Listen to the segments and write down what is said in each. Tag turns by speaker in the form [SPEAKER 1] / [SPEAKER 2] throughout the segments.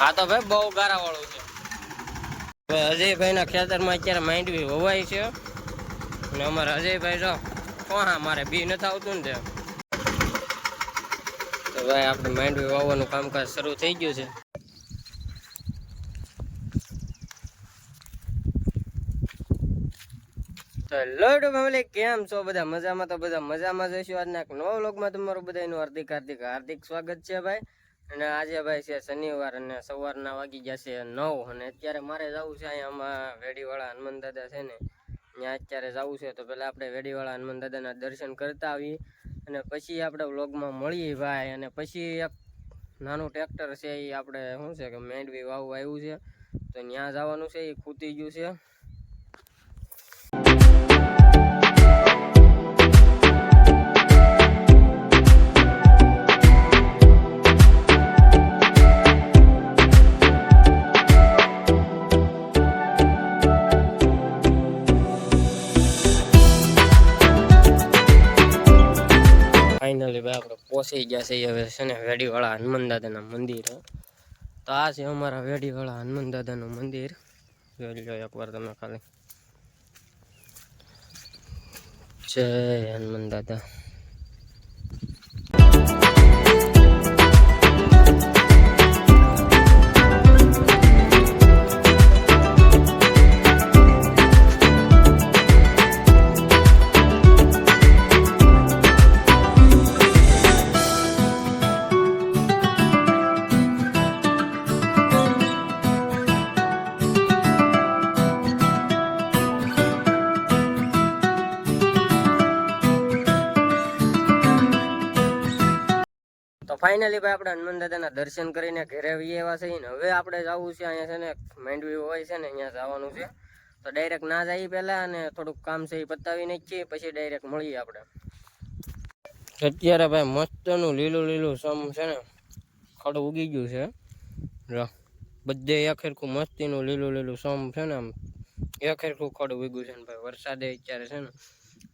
[SPEAKER 1] આ તો ભાઈ બહુ ગારા વાળું છે. અજયભાઈ ના ખેતરમાં અત્યારે માંડવી વવાય છે અને અમારા અજયભાઈ જો કોહા મારે બી નથી આવતું ને તો ભાઈ આપણે માંડવી વાવવાનું કામકાજ શરૂ થઈ ગયું છે. હેલો ફેમિલી, કેમ છો બધા? મજામાં? તો બધા મજામાં જઈશું. આજના એક નવા વ્લોગમાં તમારું બધાનું હાર્દિક સ્વાગત છે ભાઈ. અને આજે ભાઈ છે શનિવાર અને સવારના વાગી ગયા છે 9 અને અત્યારે મારે જવું છે અહીંયા વેડીવાળા હનુમાન દાદા છે ને ત્યાં અત્યારે જવું છે. તો પેલા આપણે વેડીવાળા હનુમાન દાદાના દર્શન કરતા આવીએ અને પછી આપણે વ્લોગમાં મળીએ ભાઈ. અને પછી એક નાનું ટ્રેક્ટર છે એ આપણે શું છે કે માંડવી વાવવા આવ્યું છે તો ત્યાં જવાનું છે. એ ખૂટી ગયું છે. ફાઇનલી ભાઈ આપણે પહોંચી ગયા છે હવે છે ને વેડીવાળા હનુમાન દાદાના મંદિર. તો આ છે અમારા વેડીવાળા હનુમાન દાદાનું મંદિર. જોઈ લો એકવાર તમે ખાલી. જય હનુમાન દાદા. તો ફાઇનલી ભાઈ આપણે હનુમાન દાદાના દર્શન કરીને ઘરે આવીએ એવા છે ને હવે આપણે જવું છે અહીંયા છે ને માંડવી હોય છે ને અહીંયા જવાનું છે. તો ડાયરેક્ટ ના જઈએ પહેલા અને થોડુંક કામ છે એ પતાવી નાખીએ પછી ડાયરેક્ટ મળીએ આપણે. અત્યારે ભાઈ મસ્તનું લીલું સમ છે ને ખડ ઉગી ગયું છે. બધે એક હરખું મસ્તીનું લીલું સમ છે ને આમ એક હરખું ખડ ઉગ્યું છે ને ભાઈ. વરસાદે અત્યારે છે ને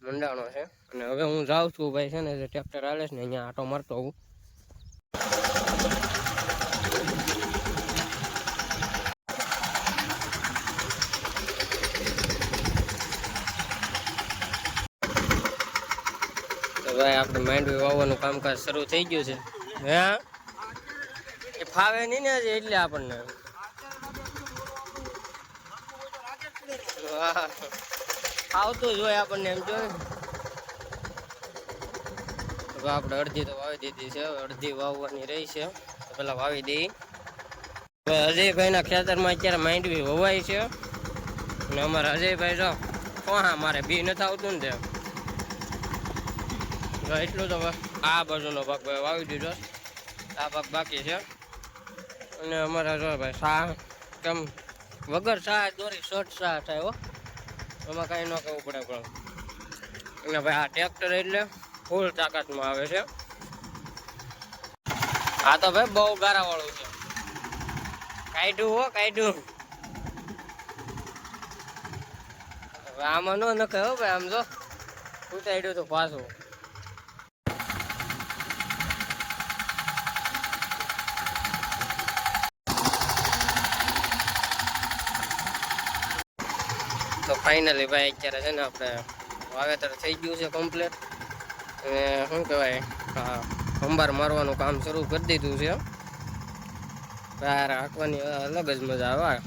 [SPEAKER 1] મંડાણો છે અને હવે હું જાઉં છું ભાઈ છે ને જે ટ્રેક્ટર હાલે છે ને અહીંયા આટો મારતો હું. ભાઈ આપણે માંડવી વાવવાનું કામકાજ શરૂ થઈ ગયું છે. હે એ ફાવે નહીં ને એટલે આપણને આવતું જ હોય આપણને એમ જો. આપણે અડધી તો વાવી દીધી છે, અડધી વાવવાની રહી છે તો પેલા વાવી દઈ. અજયભાઈ ના ખેતરમાં અત્યારે માંડવી વવાય છે અને અમારા અજયભાઈ જો કોહા મારે બી નથી આવતું ને એટલું તો આ બાજુનો ભાગ ભાઈ વાવી દીધો. આ ભાગ બાકી છે અને અમારા જો ભાઈ શાહ કેમ વગર શાહ દોરી શોર્ટ શાહ થાય હો, એમાં કાંઈ ન કહેવું પડે. પણ અને ભાઈ આ ટ્રેક્ટર એટલે ફૂલ તાકાતમાં આવે છે. આ તો ભાઈ બહુ ગારા વાળું છે. કાઢ્યું આમાં ન નખે હો ભાઈ. આમ જો ઉતાર્યું તો પાછું. તો ફાઇનલી ભાઈ અત્યારે છે ને આપણે વાવેતર થઈ ગયું છે કમ્પ્લીટ. અને શું કહેવાય અંબાર મારવાનું કામ શરૂ કરી દીધું છે. બહાર હાંકવાની અલગ જ મજા આવે.